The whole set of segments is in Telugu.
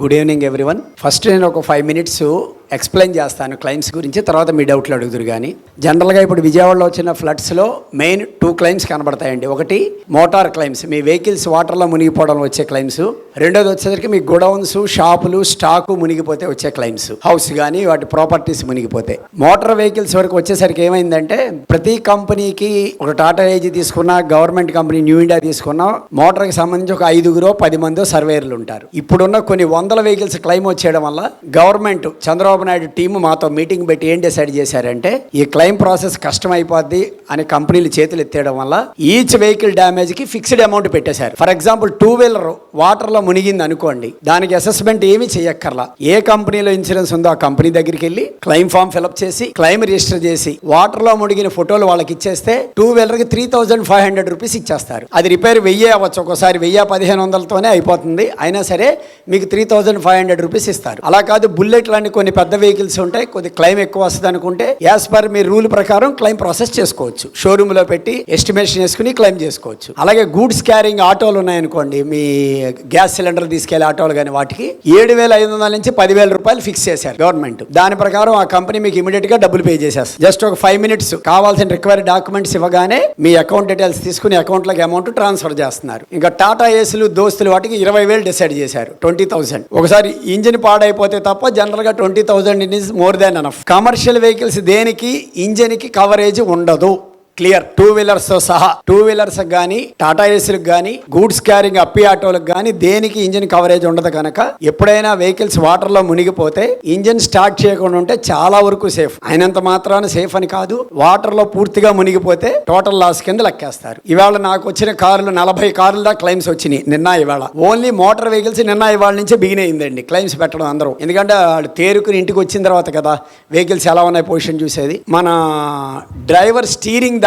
Good evening everyone. ఫస్ట్ నేను ఒక 5 minutes ఎక్స్ప్లెయిన్ చేస్తాను క్లైమ్స్ గురించి, తర్వాత మీ డౌట్లు అడుగుదురు. కానీ జనరల్గా ఇప్పుడు విజయవాడలో వచ్చిన ఫ్లడ్స్లో మెయిన్ 2 క్లైమ్స్ కనబడతాయండి. ఒకటి మోటార్ క్లైమ్స్, మీ వెహికల్స్ వాటర్లో మునిగిపోవడం వచ్చే క్లైమ్స్. రెండోది వచ్చేసరికి మీ గోడౌన్స్, షాపులు, స్టాకు మునిగిపోతే వచ్చే క్లైమ్స్, హౌస్ కానీ వాటి ప్రాపర్టీస్ మునిగిపోతే. మోటార్ వెహికల్స్ వరకు వచ్చేసరికి ఏమైందంటే, ప్రతి కంపెనీకి ఒక టాటా ఏజీ తీసుకున్నా, గవర్నమెంట్ కంపెనీ న్యూ ఇండియా తీసుకున్నా, మోటార్కి సంబంధించి ఒక 5-10 మంది సర్వేయర్లు ఉంటారు. ఇప్పుడున్న కొన్ని వందల వెహికల్స్ క్లైమ్ వచ్చేయడం వల్ల గవర్నమెంట్ చంద్రబాబు నాయుడు టీము మాతో మీటింగ్ పెట్టి ఏం డిసైడ్ చేశారంటే, ఈ క్లైమ్ ప్రాసెస్ కష్టం అయిపోద్ది అని కంపెనీలు చేతులు ఎత్తేయడం వల్ల ఈచ్ వెహికల్ డ్యామేజ్ కి ఫిక్స్డ్ అమౌంట్ పెట్టేశారు. ఫర్ ఎగ్జాంపుల్ 2-wheeler వాటర్ లో మునిగింది అనుకోండి, దానికి అసెస్మెంట్ ఏమీ చేయక్కర్లా. ఏ కంపెనీలో ఇన్సూరెన్స్ ఉందో ఆ కంపెనీ దగ్గరికి వెళ్ళి క్లైమ్ ఫామ్ ఫిల్అప్ చేసి క్లైమ్ రిజిస్టర్ చేసి వాటర్ లో మునిగిన ఫోటోలు వాళ్ళకి ఇచ్చేస్తే 2-wheeler కి 3,500 రూపీస్ ఇచ్చేస్తారు. అది రిపేర్ 1000 అవ్వచ్చు, ఒకసారి 1000-1500తోనే అయిపోతుంది. అయినా సరే మీకు 3,500 రూపీస్ ఇస్తారు. అలా కాదు, బుల్లెట్ లాంటి కొన్ని పెద్ద వెహికల్స్ ఉంటాయి, కొద్ది క్లైమ్ ఎక్కువ వస్తుంది అనుకుంటే యాజ్ పర్ మీ రూల్ ప్రకారం క్లైమ్ ప్రాసెస్ చేసుకోవచ్చు. షోరూమ్ లో పెట్టి ఎస్టిమేషన్ చేసుకుని క్లైమ్ చేసుకోవచ్చు. అలాగే గూడ్స్ క్యారింగ్ ఆటోలు ఉన్నాయనుకోండి, మీ గ్యాస్ సిలిండర్ తీసుకెళ్లే ఆటోలు కానీ, వాటికి 7,500 నుంచి 10,000 రూపాయలు ఫిక్స్ చేశారు గవర్నమెంట్. దాని ప్రకారం ఆ కంపెనీ మీకు ఇమీడియట్ గా డబ్బులు పే చేసేస్తారు. జస్ట్ ఒక 5 minutes కావాల్సిన రిక్వైర్డ్ డాక్యుమెంట్స్ ఇవ్వగానే మీ అకౌంట్ డీటెయిల్స్ తీసుకుని అకౌంట్ లోకి అమౌంట్ ట్రాన్స్ఫర్ చేస్తున్నారు. ఇంకా టాటా ఏసులు, దోస్తులు వాటికి 20,000 డిసైడ్ చేశారు. 20,000. ఒకసారి ఇంజిన్ పాడైపోతే తప్ప జనరల్ గా 20,000 is more than enough. Commercial vehicles దేనికి ఇంజిన్ కి కవరేజ్ ఉండదు. క్లియర్. 2-wheelers తో సహా 2-wheelers కానీ, టాటా ఏసీలకు కానీ, గూడ్స్ క్యారింగ్ అప్పి ఆటోలకు కానీ దేనికి ఇంజిన్ కవరేజ్ ఉండదు. కనుక ఎప్పుడైనా వెహికల్స్ వాటర్ లో మునిగిపోతే ఇంజిన్ స్టార్ట్ చేయకుండా ఉంటే చాలా వరకు సేఫ్. అయినంత మాత్రాన సేఫ్ అని కాదు, వాటర్ లో పూర్తిగా మునిగిపోతే టోటల్ లాస్ కింద లెక్కేస్తారు. ఇవాళ నాకు వచ్చిన కార్లు 40 కార్లు దాకా క్లైమ్స్ వచ్చినాయి నిన్న ఇవాళ. ఓన్లీ మోటార్ వెహికల్స్ నిన్న ఇవాళ నుంచే బిగిన్ అయిందండి క్లైమ్స్ పెట్టడం అందరూ. ఎందుకంటే వాళ్ళు తేరుకుని ఇంటికి వచ్చిన తర్వాత కదా వెహికల్స్ ఎలా ఉన్నాయి పొజిషన్ చూసేది. మన డ్రైవర్ స్టీరింగ్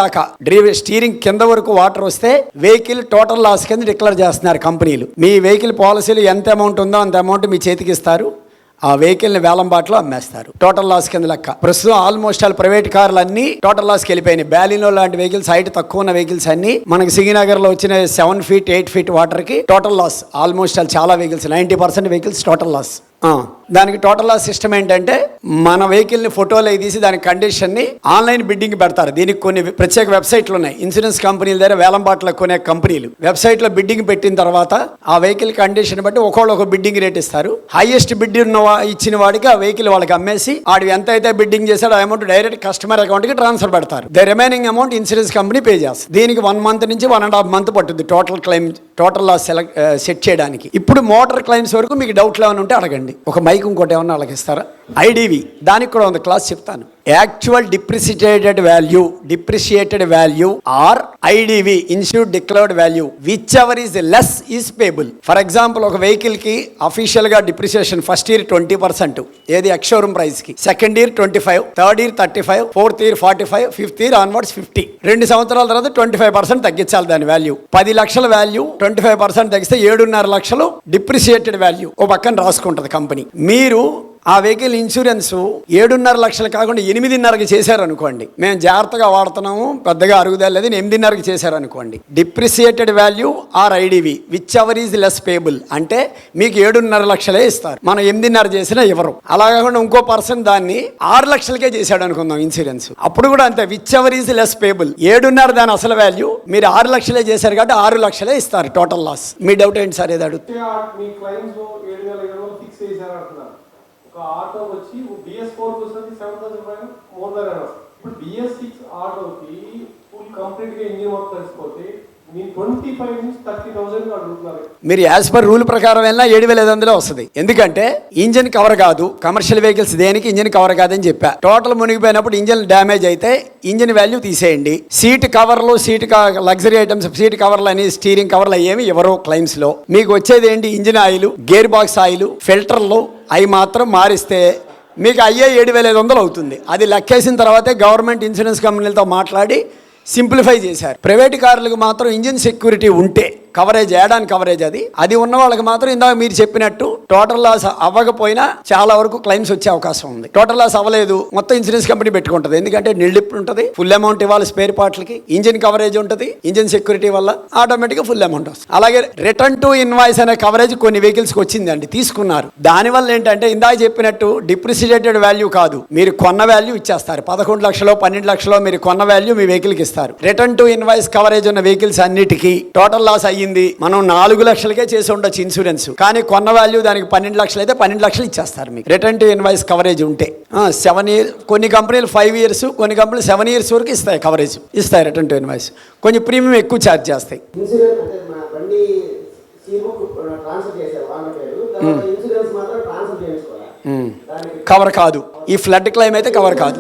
స్టీరింగ్ కింద వరకు వాటర్ వస్తే వెహికల్ టోటల్ లాస్ కింద డిక్లేర్ చేస్తున్నారు కంపెనీలు. మీ వెహికల్ పాలసీలు ఎంత అమౌంట్ ఉందో అంత అమౌంట్ మీ చేతికి ఇస్తారు. ఆ వెహికల్ ని వేలం బాటలో అమ్మేస్తారు. టోటల్ లాస్ కింద లెక్క. ప్రస్తుతం ఆల్మోస్ట్ ఆల్ ప్రైవేట్ కార్లు అన్ని టోటల్ లాస్కి వెళ్ళిపోయినాయి. బాలినో లాంటి వెహికల్స్, హైట్ తక్కువ ఉన్న వెహికల్స్ అన్ని మనకి సింగనగర్ లో వచ్చిన 7 feet 8 feet వాటర్ కి టోటల్ లాస్. ఆల్మోస్ట్ ఆల్ చాలా వెహికల్స్ 90% వెహికల్స్ టోటల్ లాస్. దానికి టోటల్ లాస్ సిస్టమ్ ఏంటంటే, మన వెహికల్ ని ఫోటోలు తీసి దాని కండిషన్ ని ఆన్లైన్ బిడ్డింగ్ పెడతారు. దీనికి కొన్ని ప్రత్యేక వెబ్సైట్లు ఉన్నాయి. ఇన్సూరెన్స్ కంపెనీల దగ్గర వేలం బాటలో కొనే కంపెనీలు వెబ్సైట్ లో బిడ్డింగ్ పెట్టిన తర్వాత ఆ వెహికల్ కండిషన్ బట్టి ఒక బిడ్డింగ్ రేట్ ఇస్తారు. హైయెస్ట్ బిడ్ ఇచ్చిన వాడికి ఆ వెహికల్ వాళ్ళకి అమ్మేసి ఆడు ఎంత అయితే బిడ్డింగ్ చేశాడో ఆ అమౌంట్ డైరెక్ట్ కస్టమర్ అకౌంట్ కి ట్రాన్స్ఫర్ పెడతారు. The remaining amount insurance company pay చేస్తారు. దీనికి 1 month నుంచి 1.5 months పట్టుద్ది టోటల్ లాస్ సెట్ చేయడానికి. ఇప్పుడు మోటార్ క్లైమ్స్ వరకు మీకు డౌట్లు ఏమైనా ఉంటే అడగండి. ఒక మైక్ ఇంకోటి ఏమన్నా వాళ్ళకి ఇస్తారా? ఐడివి దానికి కూడా ఉంది, క్లాస్ చెప్తాను. Actual depreciated value or IDV, insured declared value, whichever is less is payable. For example, ఒక వెహికల్ కి అఫీషియల్ గా డిప్రిసియేషన్ ఫస్ట్ ఇయర్ 20%, ఏది ఎక్స్ షోరూమ్ ప్రైస్ కి, second year 25%, third year 35%, fourth year 45%, fifth year onwards 50%. 2 సంవత్సరాల తర్వాత 25% తగ్గించాలి దాని వాల్యూ. 10 లక్షల వాల్యూ 25% తగ్గిస్తే 7.5 లక్షలు డిప్రిసియేటెడ్ వాల్యూ ఓ పక్కన రాసుకుంటది కంపెనీ. మీరు ఆ వెహికల్ ఇన్సూరెన్స్ 7.5 లక్షలు కాకుండా 8.5కి చేశారనుకోండి, మేము జాగ్రత్తగా వాడుతున్నాము, పెద్దగా అరుగుదల లేదు, 8.5కి చేశారనుకోండి, depreciated value or IDV whichever is less payable అంటే మీకు 7.5 లక్షలే ఇస్తారు. మనం 8.5 చేసినా ఇవ్వరు. అలా కాకుండా ఇంకో పర్సన్ దాన్ని 6 లక్షలకే చేశాడు అనుకుందాం ఇన్సూరెన్స్, అప్పుడు కూడా అంతే, which ever is less payable. 7.5 దాని అసలు వాల్యూ, మీరు 6 లక్షలే చేశారు కాబట్టి 6 లక్షలే ఇస్తారు టోటల్ లాస్. మీ డౌట్ ఏంటి సార్? ఏది అడుగుతుంది? ఒక ఆటో వచ్చి BS4 వస్తుంది 7,000 మోర్ దాన్ ఎనఫ్. ఇప్పుడు BS6 ఆటోకి ఫుల్ కంప్లీట్ గా ఇంజిన్ వర్క్ కలిసిపోతే మీరు 25 నుంచి 30,000 అడుగుతున్నారు. మీరు యాజ్ పర్ రూల్ ప్రకారం వెళ్ళినా 7,500 వస్తుంది. ఎందుకంటే ఇంజిన్ కవర్ కాదు, కమర్షియల్ వెహికల్స్ దేనికి ఇంజిన్ కవర్ కాదని చెప్పా. టోటల్ మునిగిపోయినప్పుడు ఇంజిన్ డ్యామేజ్ అయితే ఇంజిన్ వాల్యూ తీసేయండి. సీట్ కవర్లు, లగ్జరీ ఐటమ్స్, సీట్ కవర్లు అని, స్టీరింగ్ కవర్లు ఏమి ఎవరో క్లైమ్స్ లో. మీకు వచ్చేది ఏంటి? Engine oil, gear box oil, ఫిల్టర్లు అవి మాత్రం మారిస్తే మీకు అయ్యే 7,500 అవుతుంది. అది లెక్కేసిన తర్వాతే గవర్నమెంట్ ఇన్సూరెన్స్ కంపెనీలతో మాట్లాడి సింప్లిఫై చేశారు. ప్రైవేట్ కార్లకు మాత్రం ఇంజిన్ సెక్యూరిటీ ఉంటే కవరేజ్ యాడ్ ఆన్ కవరేజ్ అది ఉన్న వాళ్ళకి మాత్రం ఇందాక మీరు చెప్పినట్టు టోటల్ లాస్ అవ్వకపోయినా చాలా వరకు క్లైమ్స్ వచ్చే అవకాశం ఉంది. టోటల్ లాస్ అవ్వలేదు, మొత్తం ఇన్సూరెన్స్ కంపెనీ పెట్టుకుంటది. ఎందుకంటే నిల్డిప్ ఉంటుంది, ఫుల్ అమౌంట్ ఇవ్వాలి స్పేర్ పార్ట్లకి, ఇంజిన్ కవరేజ్ ఉంటుంది, ఇంజిన్ సెక్యూరిటీ వల్ల ఆటోమేటిక్గా ఫుల్ అమౌంట్ వస్తుంది. అలాగే రిటర్న్ టు ఇన్వాయిస్ అనే కవరేజ్ కొన్ని వెహికల్స్కి వచ్చిందండి, తీసుకున్నారు. దానివల్ల ఏంటంటే ఇందాక చెప్పినట్టు డిప్రిసియేటెడ్ వాల్యూ కాదు, మీరు కొన్న వాల్యూ ఇచ్చేస్తారు. 11 లక్షలు 12 లక్షలు మీరు కొన్న వాల్యూ మీ వెహికల్కి ఇస్తారు. రిటర్న్ టు ఇన్వాయిస్ కవరేజ్ ఉన్న వెహికల్స్ అన్నిటికీ టోటల్ లాస్ అయ్యింది, మనం 4 లక్షలకే చేసి ఉండొచ్చు ఇన్సూరెన్స్, కానీ కొన్న వాల్యూ దానికి 12 లక్షలు అయితే 12 లక్షలు ఇచ్చేస్తారు మీకు రిటర్న్ టు ఇన్వాయిస్ కవరేజ్ ఉంటే. 7 ఇయర్స్, కొన్ని కంపెనీలు 5 ఇయర్స్, కొన్ని కంపెనీలు 7 ఇయర్స్ వరకు ఇస్తాయి కవరేజ్, ఇస్తాయి రిటర్న్ టు ఇన్వాయిస్. కొంచెం ప్రీమియం ఎక్కువ ఛార్జ్ చేస్తాయి. ఇన్సూరెన్స్ అంటే మన బండి సీబుక్ ట్రాన్స్ఫర్ చేశారు వాళ్ళ పేరు, తర్వాత ఇన్సూరెన్స్ మాత్రం ట్రాన్స్ఫర్ చేయించుకోవాలి. కవర్ కాదు, ఈ ఫ్లడ్ క్లైమ్ అయితే కవర్ కాదు,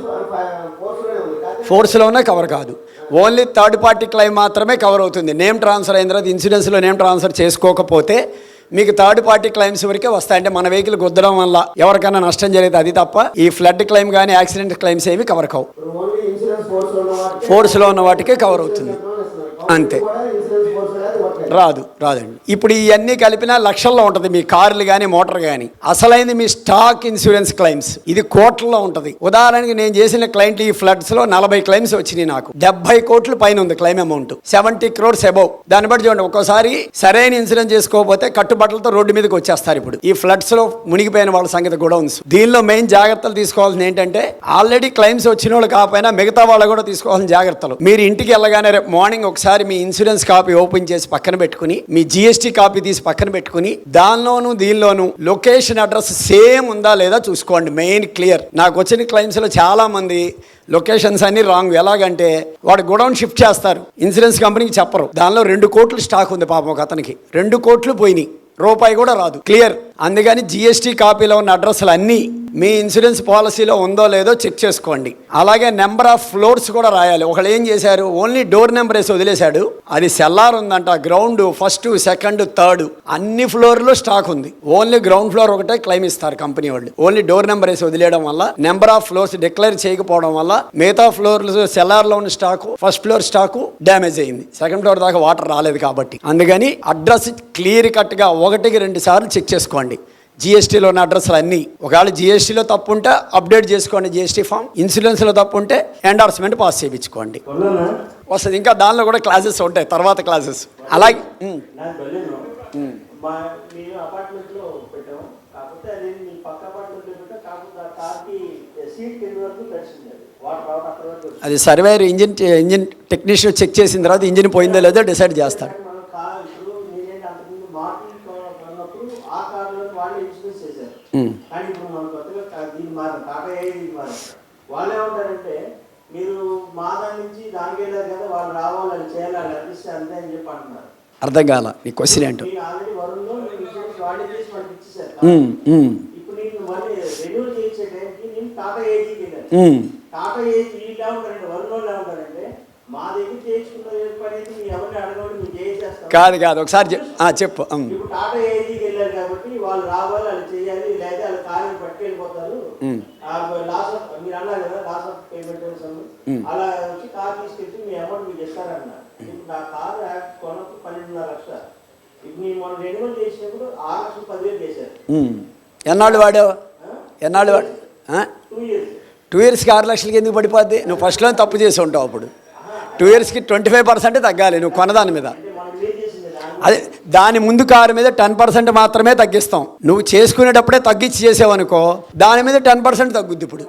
ఫోర్స్లో ఉన్న కవర్ కాదు. ఓన్లీ థర్డ్ పార్టీ క్లైమ్ మాత్రమే కవర్ అవుతుంది. నేమ్ ట్రాన్స్ఫర్ అయిన తర్వాత ఇన్సూరెన్స్లో నేమ్ ట్రాన్స్ఫర్ చేసుకోకపోతే మీకు థర్డ్ పార్టీ క్లైమ్స్ వరకే వస్తాయి. అంటే మన వెహికల్ గుద్దడం వల్ల ఎవరికైనా నష్టం జరిగితే అది తప్ప ఈ ఫ్లడ్ క్లైమ్ కానీ యాక్సిడెంట్ క్లైమ్స్ ఏవి కవర్ కావు. ఫోర్స్లో ఉన్న వాటికే కవర్ అవుతుంది అంతే, రాదండి. ఇప్పుడు ఇవన్నీ కలిపినా లక్షల్లో ఉంటుంది మీ కార్లు కానీ మోటార్ కానీ. అసలైంది మీ స్టాక్ ఇన్సూరెన్స్ క్లైమ్స్, ఇది కోట్లలో ఉంటుంది. ఉదాహరణకి నేను చేసిన క్లైంట్లు ఈ ఫ్లడ్స్ లో 40 క్లైమ్స్ వచ్చినాయి నాకు. 70 కోట్ల పైన ఉంది క్లైమ్ అమౌంట్, 70 crores అబౌవ్. దాన్ని బట్టి చూడండి, ఒక్కోసారి సరైన ఇన్సూరెన్స్ చేసుకోకపోతే కట్టుబట్టలతో రోడ్డు మీదకి వచ్చేస్తారు. ఇప్పుడు ఈ ఫ్లడ్స్ లో మునిగిపోయిన వాళ్ళ సంగతి కూడా ఉంది. దీనిలో మెయిన్ జాగ్రత్తలు తీసుకోవాల్సింది ఏంటంటే, ఆల్రెడీ క్లైమ్స్ వచ్చిన వాళ్ళు కాకపోయినా మిగతా వాళ్ళు కూడా తీసుకోవాల్సిన జాగ్రత్తలు. మీరు ఇంటికి వెళ్ళగానే రేపు మార్నింగ్ ఒకసారి మీ ఇన్సూరెన్స్ కాపీ ఓపెన్ చేసి పక్కన పెట్టుకుని, మీ జిఎస్టీ కాపీ తీసి పక్కన పెట్టుకుని, దానిలోను దీనిలోను లొకేషన్ అడ్రస్ సేమ్ ఉందా లేదా చూసుకోండి. Main clear. నాకు వచ్చిన క్లైమ్స్ లో చాలా మంది లొకేషన్స్ అన్ని రాంగ్. ఎలాగంటే వాడు గోడౌన్ షిఫ్ట్ చేస్తారు, ఇన్సూరెన్స్ కంపెనీకి చెప్పరు. దానిలో 2 కోట్లు స్టాక్ ఉంది పాపం ఒక అతనికి, 2 కోట్లు పోయినాయి, రూపాయి కూడా రాదు. క్లియర్. అందుకని జిఎస్టీ కాపీలో ఉన్న అడ్రస్లు అన్నీ మీ ఇన్సూరెన్స్ పాలసీలో ఉందో లేదో చెక్ చేసుకోండి. అలాగే నెంబర్ ఆఫ్ ఫ్లోర్స్ కూడా రాయాలి. ఒకళ్ళు ఏం చేశారు, ఓన్లీ డోర్ నెంబర్ వేసి వదిలేశాడు. అది సెల్లార్ ఉందంట, గ్రౌండ్, ఫస్ట్, సెకండ్, థర్డ్ అన్ని ఫ్లోర్లో స్టాక్ ఉంది. ఓన్లీ గ్రౌండ్ ఫ్లోర్ ఒకటే క్లెయిమ్ ఇస్తారు కంపెనీ వాళ్ళు. ఓన్లీ డోర్ నెంబర్ వేసి వదిలేయడం వల్ల, నెంబర్ ఆఫ్ ఫ్లోర్స్ డిక్లేర్ చేయకపోవడం వల్ల మిగతా ఫ్లోర్లు సెల్లార్లో ఉన్న stock, first floor stock damage అయింది. సెకండ్ ఫ్లోర్ దాకా వాటర్ రాలేదు కాబట్టి. అందుకని అడ్రస్ క్లియర్ కట్గా 1కి 2 సార్లు చెక్ చేసుకోండి. జిఎస్టీలో ఉన్న అడ్రస్లు అన్నీ. ఒకవేళ జిఎస్టీలో తప్పు ఉంటే అప్డేట్ చేసుకోండి జిఎస్టీ ఫామ్, ఇన్సూరెన్స్లో తప్పు ఉంటే ఎండార్స్మెంట్ పాస్ చేయించుకోండి, వస్తుంది. ఇంకా దానిలో కూడా క్లాసెస్ ఉంటాయి, తర్వాత క్లాసెస్. అలాగే అది సర్వేయర్ ఇంజిన్ టెక్నీషియన్ చెక్ చేసిన తర్వాత ఇంజిన్ పోయిందో లేదో డిసైడ్ చేస్తాడు. కానీ ఇప్పుడు మన కొత్తగా దీన్ని టాటా వాళ్ళు ఏమంటారంటే, మీరు మా దాని నుంచి దానికి వెళ్ళారు కదా, వాళ్ళు రావాలి, అది చేయాలి, అది అనిపిస్తే అంతే అని చెప్పి అంటున్నారు. అర్థం కాల నీ క్వశ్చన్ ఏంటో. ఆల్రెడీ వరుణ్లో వాళ్ళే చేసి వాళ్ళకి ఇచ్చేసారు. ఇప్పుడు నేను మళ్ళీ రెన్యూల్ చేసే టైంకి నేను టాటా ఏజీకి వెళ్ళాను. టాటా ఏజీ వీళ్ళు ఏమంటారంటే, వరుణ్ ఏమంటారంటే, మా దగ్గర చేయించుకున్న పని అయితే మీరు ఎవరిని అడగండి, మీరు చేసేస్తాం. కాదు ఒకసారి చెప్పు. ఇప్పుడు టాటా ఏజీకి వెళ్ళారు కాబట్టి వాళ్ళు రావాలి, వాళ్ళు చేయాలి, లేదా వాళ్ళ కార్యం పట్టుకెళ్ళిపోతారు. లాస్ ఆఫ్, మీరు అన్నారు కదా, లాస్ ఆఫ్ పేమెంట్ అలా వచ్చి కార్ తీసుకెళ్ళి మీ అమౌంట్ మీకు ఇస్తారన్నారు. ఇప్పుడు నా కారు కొనకు 12.5 లక్షలు. ఇప్పుడు మేము మనం రెన్యువల్ చేసినప్పుడు 6,10,000 చేశారు. ఎన్నాళ్ళు వాడావు? 2 ఇయర్స్కి 6 లక్షలకి ఎందుకు పడిపోద్ది? నువ్వు ఫస్ట్లో తప్పు చేసి ఉంటావు. అప్పుడు 2 ఇయర్స్కి 25% తగ్గాలి నువ్వు కొనదాని మీద. అదే దాని ముందు కారు మీద 10% మాత్రమే తగ్గిస్తాం. నువ్వు చేసుకునేటప్పుడే తగ్గించి చేసావనుకో, దాని మీద 10% తగ్గుద్ది. ఇప్పుడు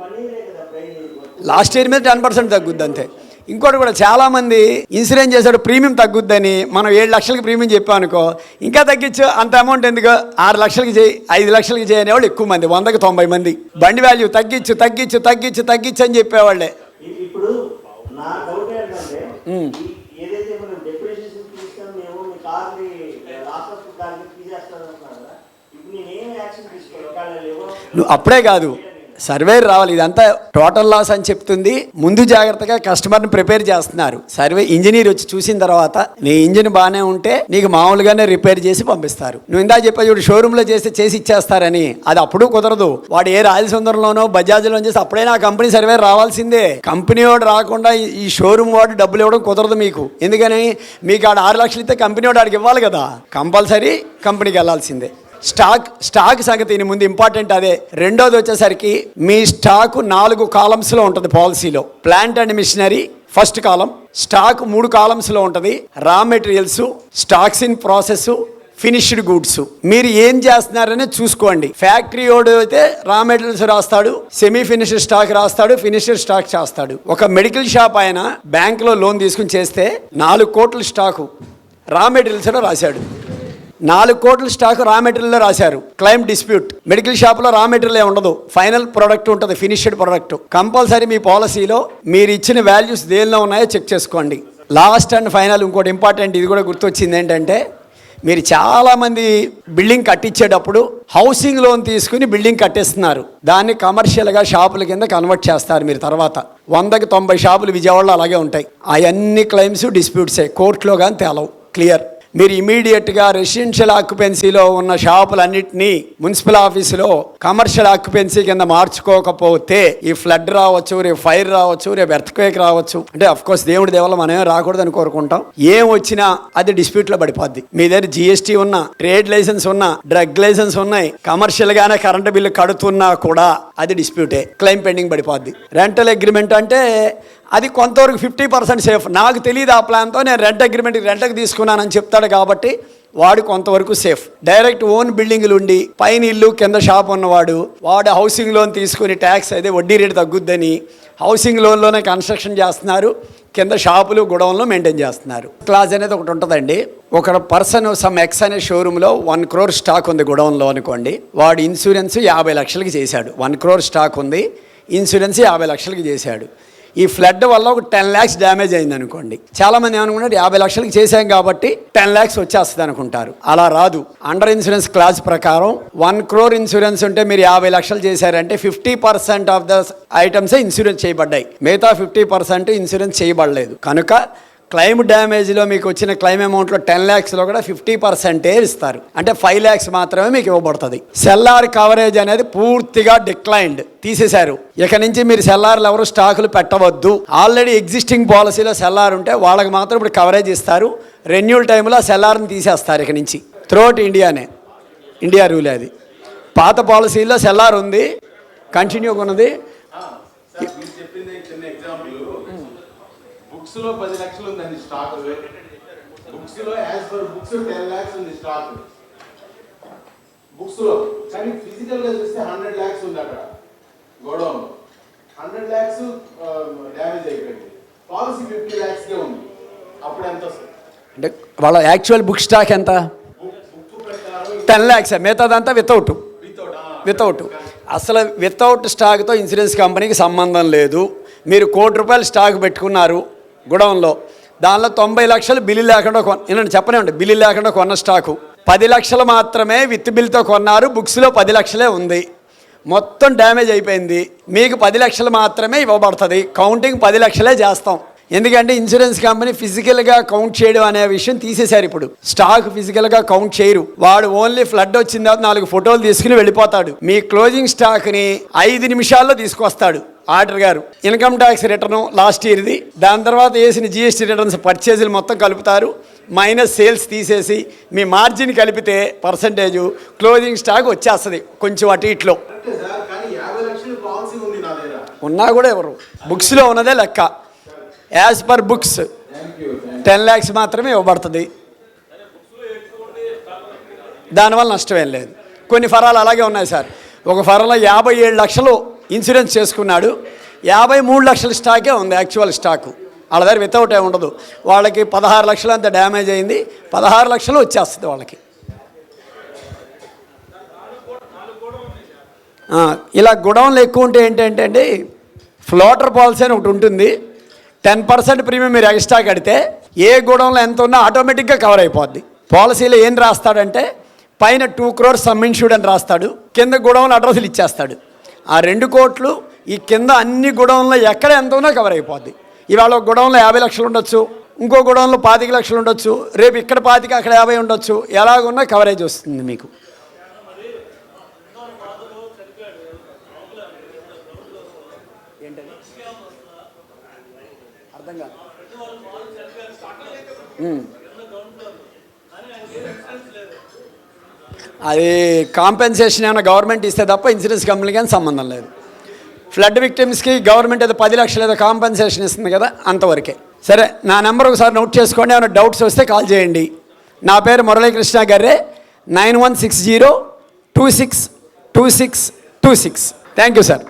లాస్ట్ ఇయర్ మీద 10% తగ్గుద్ది అంతే. ఇంకోటి కూడా చాలామంది ఇన్సూరెన్స్ చేశాడు ప్రీమియం తగ్గుద్దని మనం 7 లక్షలకి ప్రీమియం చెప్పామనుకో, ఇంకా తగ్గించు, అంత అమౌంట్ ఎందుకు, 6 లక్షలకి చేయి, 5 లక్షలకి చేయి అనేవాళ్ళు ఎక్కువ మంది, 100కి 90 మంది. బండి వాల్యూ తగ్గించు తగ్గించు తగ్గించు తగ్గించు అని చెప్పేవాళ్ళే. ఇప్పుడు నా డౌట్ ఏంటంటే, ఏదైతే మనం డెప్రిసియేషన్ తీసుకొని మేము మీ కార్ని లాస్ ఆఫ్ దానికి తీసేస్తాను అంటున్నారు కదా, ఇప్పుడు నేను ఏం యాక్షన్ తీసుకోవాలి? నువ్వు అప్పుడే కాదు, సర్వే రావాలి. ఇదంతా టోటల్ లాస్ అని చెప్తుంది. ముందు జాగ్రత్తగా కస్టమర్ని ప్రిపేర్ చేస్తున్నారు. సర్వే ఇంజనీర్ వచ్చి చూసిన తర్వాత నీ ఇంజిన్ బాగానే ఉంటే నీకు మామూలుగానే రిపేర్ చేసి పంపిస్తారు. నువ్వు ఇందా చెప్పా చూడు, షోరూంలో చేసి ఇచ్చేస్తారని, అది అప్పుడు కుదరదు. వాడు ఏ రాయలసుందరంలోనో బజాజ్లో చేసి అప్పుడైనా ఆ కంపెనీ సర్వే రావాల్సిందే. కంపెనీ వాడు రాకుండా ఈ షోరూమ్ వాడు డబ్బులు ఇవ్వడం కుదరదు మీకు. ఎందుకని మీకు ఆడ 6 లక్షలు ఇస్తే కంపెనీ వాడు ఆడికి ఇవ్వాలి కదా, కంపల్సరీ కంపెనీకి వెళ్ళాల్సిందే. స్టాక్ సంగతి ముందు ఇంపార్టెంట్ అదే. రెండోది వచ్చేసరికి మీ స్టాకు 4 కాలమ్స్లో ఉంటుంది పాలసీలో. Plant and machinery first column, stock 3 కాలమ్స్లో ఉంటుంది. Raw materials, stocks in process, finished goods. మీరు ఏం చేస్తున్నారనే చూసుకోండి. ఫ్యాక్టరీ వాడు అయితే రా మెటీరియల్స్ రాస్తాడు, సెమీ ఫినిష్డ్ స్టాక్ రాస్తాడు, ఫినిష్డ్ స్టాక్ చేస్తాడు. ఒక మెడికల్ షాప్ ఆయన బ్యాంకులో లోన్ తీసుకుని చేస్తే 4 కోట్ల స్టాకు రా మెటీరియల్స్లో రాశాడు. 4 కోట్ల స్టాక్ రా మెటీరియల్లో రాశారు. Claim dispute. మెడికల్ షాప్లో రా మెటీరియల్ ఉండదు, ఫైనల్ ప్రోడక్ట్ ఉంటుంది, ఫినిష్డ్ ప్రోడక్ట్. కంపల్సరీ మీ పాలసీలో మీరు ఇచ్చిన వాల్యూస్ దేనిలో ఉన్నాయో చెక్ చేసుకోండి. లాస్ట్ అండ్ ఫైనల్ ఇంకోటి ఇంపార్టెంట్, ఇది కూడా గుర్తొచ్చింది ఏంటంటే, మీరు చాలామంది బిల్డింగ్ కట్టించేటప్పుడు హౌసింగ్ లోన్ తీసుకుని బిల్డింగ్ కట్టేస్తున్నారు. దాన్ని కమర్షియల్గా షాపుల కింద కన్వర్ట్ చేస్తారు మీరు. తర్వాత 100కి 90 షాపులు విజయవాడలో అలాగే ఉంటాయి. అవన్నీ క్లెయిమ్స్ డిస్ప్యూట్సే, కోర్టులో కానీ తేలవు. క్లియర్. మీరు ఇమీడియట్గా రెసిడెన్షియల్ ఆక్యుపెన్సీలో ఉన్న షాపులన్నింటినీ మున్సిపల్ ఆఫీసులో కమర్షియల్ ఆక్యుపెన్సీ కింద మార్చుకోకపోతే ఈ ఫ్లడ్ రావచ్చు, రేపు ఫైర్ రావచ్చు, రేపు ఎర్త్క్వేక్ రావచ్చు. అంటే అఫ్కోర్స్ దేవుడి దేవల్ల మనమే రాకూడదని కోరుకుంటాం. ఏం వచ్చినా అది డిస్ప్యూట్లో పడిపోద్ది. మీ దగ్గర GST ఉన్నా, ట్రేడ్ లైసెన్స్ ఉన్నా, డ్రగ్ లైసెన్స్ ఉన్నాయి, కమర్షియల్గానే కరెంటు బిల్లు కడుతున్నా కూడా అది డిస్ప్యూటే, క్లెయిమ్ పెండింగ్ పడిపోద్ది. రెంటల్ అగ్రిమెంట్ అంటే అది కొంతవరకు 50% సేఫ్. నాకు తెలియదు ఆ ప్లాన్తో నేను రెంట్కి తీసుకున్నానని చెప్తాడు కాబట్టి వాడు కొంతవరకు సేఫ్. డైరెక్ట్ ఓన్ బిల్డింగ్లు ఉండి పైన ఇల్లు కింద షాప్ ఉన్నవాడు వాడు హౌసింగ్ లోన్ తీసుకుని ట్యాక్స్ అయితే వడ్డీ రేటు తగ్గుద్దని హౌసింగ్ లోన్లోనే కన్స్ట్రక్షన్ చేస్తున్నారు, కింద షాపులు గొడవల్లో మెయింటైన్ చేస్తున్నారు. క్లాజ్ అనేది ఒకటి ఉంటుందండి. ఒక పర్సన్ సమ్ ఎక్స్ అనే షోరూంలో 1 crore స్టాక్ ఉంది గొడవన్లో అనుకోండి. వాడు ఇన్సూరెన్స్ 50 లక్షలకి చేశాడు. 1 crore స్టాక్ ఉంది, ఇన్సూరెన్స్ 50 లక్షలకి చేశాడు. ఈ ఫ్లడ్ వల్ల ఒక 10 lakhs డ్యామేజ్ అయింది అనుకోండి. చాలామంది ఏమనుకుంటారు 50 లక్షలకి చేసాం కాబట్టి 10 lakhs వచ్చేస్తుంది అనుకుంటారు. అలా రాదు. అండర్ ఇన్సూరెన్స్ క్లాజ్ ప్రకారం 1 crore ఇన్సూరెన్స్ ఉంటే మీరు 50 లక్షలు చేశారంటే 50% ఆఫ్ ద ఐటమ్సే ఇన్సూరెన్స్ చేయబడ్డాయి, మిగతా 50% ఇన్సూరెన్స్ చేయబడలేదు. కనుక క్లెయిమ్ డ్యామేజ్లో మీకు వచ్చిన క్లెయిమ్ అమౌంట్లో 10 lakhsలో కూడా 50% ఇస్తారు. అంటే 5 lakhs మాత్రమే మీకు ఇవ్వబడుతుంది. సెల్లార్ కవరేజ్ అనేది పూర్తిగా డిక్లైన్డ్, తీసేశారు. ఇక నుంచి మీరు సెల్లార్లు ఎవరు స్టాకులు పెట్టవద్దు. ఆల్రెడీ ఎగ్జిస్టింగ్ పాలసీలో సెల్లార్ ఉంటే వాళ్ళకి మాత్రం ఇప్పుడు కవరేజ్ ఇస్తారు. రెన్యూల్ టైంలో ఆ సెల్లార్ని తీసేస్తారు ఇక నుంచి. త్రూఅవుట్ ఇండియా రూల్ అది. పాత పాలసీలో సెల్లార్ ఉంది, కంటిన్యూగా ఉన్నది. బుక్స్ లో 10 లక్షలు ఉందండి స్టాక్. బుక్స్ లో యాజ్ పర్ బుక్స్ 10 lakhs ఉంది స్టాక్ బుక్స్ లో. కానీ ఫిజికల్ గా చూస్తే 100 lakhs ఉంది అక్కడ గోడౌన్. 100 lakhs డ్యామేజ్ అయిపోయింది. పాలసీ 50 lakhs కే ఉంది. అప్పుడు ఎంత వస్తుంది అంటే వాళ్ళ యాక్చువల్ బుక్ స్టాక్ ఎంత? బుక్ ప్రకారం 10 lakhs. మిగతాదంతా వితౌట్. అసలు వితౌట్ స్టాక్తో ఇన్సూరెన్స్ కంపెనీకి సంబంధం లేదు. మీరు ₹1 కోటి స్టాక్ పెట్టుకున్నారు గుడౌన్లో, దానిలో 90 లక్షలు బిల్లు లేకుండా చెప్పనివ్వండి, బిల్లు లేకుండా కొన్న స్టాకు 10 లక్షలు మాత్రమే విత్ బిల్తో కొన్నారు. బుక్స్లో 10 లక్షలే ఉంది. మొత్తం డ్యామేజ్ అయిపోయింది. మీకు 10 లక్షలు మాత్రమే ఇవ్వబడుతుంది. కౌంటింగ్ 10 లక్షలే చేస్తాం. ఎందుకంటే ఇన్సూరెన్స్ కంపెనీ ఫిజికల్గా కౌంట్ చేయడం అనే విషయం తీసేశారు. ఇప్పుడు స్టాక్ ఫిజికల్గా కౌంట్ చేయరు. వాడు ఓన్లీ ఫ్లడ్ వచ్చిన తర్వాత 4 ఫోటోలు తీసుకుని వెళ్ళిపోతాడు. మీ క్లోజింగ్ స్టాక్ని 5 నిమిషాల్లో తీసుకొస్తాడు ఆర్డర్ గారు. ఇన్కమ్ ట్యాక్స్ రిటర్ను లాస్ట్ ఇయర్ది, దాని తర్వాత వేసిన GST రిటర్న్స్, పర్చేజీలు మొత్తం కలుపుతారు. మైనస్ సేల్స్ తీసేసి మీ మార్జిన్ కలిపితే పర్సంటేజ్ క్లోజింగ్ స్టాక్ వచ్చేస్తుంది. కొంచెం అటు ఇట్లో ఉన్నా కూడా ఎవరు బుక్స్లో ఉన్నదే లెక్క. యాజ్ పర్ బుక్స్ 10 lakhs మాత్రమే ఇవ్వబడుతుంది. దానివల్ల నష్టమేం లేదు. కొన్ని ఫరాలు అలాగే ఉన్నాయి సార్. ఒక ఫరాలో 57 లక్షలు ఇన్సూరెన్స్ చేసుకున్నాడు, 53 లక్షల స్టాకే ఉంది యాక్చువల్ స్టాకు. వాళ్ళ దగ్గర వితౌట్ ఏ ఉండదు. వాళ్ళకి 16 లక్షలు అంత డ్యామేజ్ అయింది. 16 లక్షలు వచ్చేస్తుంది వాళ్ళకి. ఇలా గొడవలు ఎక్కువ ఉంటే ఏంటంటే ఫ్లోటర్ పాలసీ అని ఒకటి ఉంటుంది. 10% ప్రీమియం మీరు ఎక్స్ట్రా కడితే ఏ గొడవలో ఎంత ఉన్నా ఆటోమేటిక్గా కవర్ అయిపోద్ది. పాలసీలో ఏం రాస్తాడంటే పైన 2 crore సమ్ ఇన్సూర్డ్ అని రాస్తాడు, కింద గొడవలు అడ్రస్లు ఇచ్చేస్తాడు. ఆ 2 కోట్లు ఈ కింద అన్ని గుడౌన్లో ఎక్కడ ఎంత ఉన్నా కవర్ అయిపోద్ది. ఇవాళ ఒక గుడౌన్లో 50 లక్షలు ఉండొచ్చు, ఇంకో గుడౌన్లో 25 లక్షలు ఉండొచ్చు, రేపు ఇక్కడ 25 అక్కడ 50 ఉండొచ్చు. ఎలాగున్నా కవరేజ్ వస్తుంది మీకు. అర్థం కాదు. అది కాంపెన్సేషన్ ఏమైనా గవర్నమెంట్ ఇస్తే తప్ప ఇన్సూరెన్స్ కంపెనీకి అని సంబంధం లేదు. ఫ్లడ్ విక్టిమ్స్కి గవర్నమెంట్ ఏదో 10 లక్షలు ఏదో కాంపెన్సేషన్ ఇస్తుంది కదా, అంతవరకే. సరే, నా నెంబర్ ఒకసారి నోట్ చేసుకోండి. ఏమైనా డౌట్స్ వస్తే కాల్ చేయండి. నా పేరు మురళీకృష్ణ గారే, 9160262626. Thank you sir.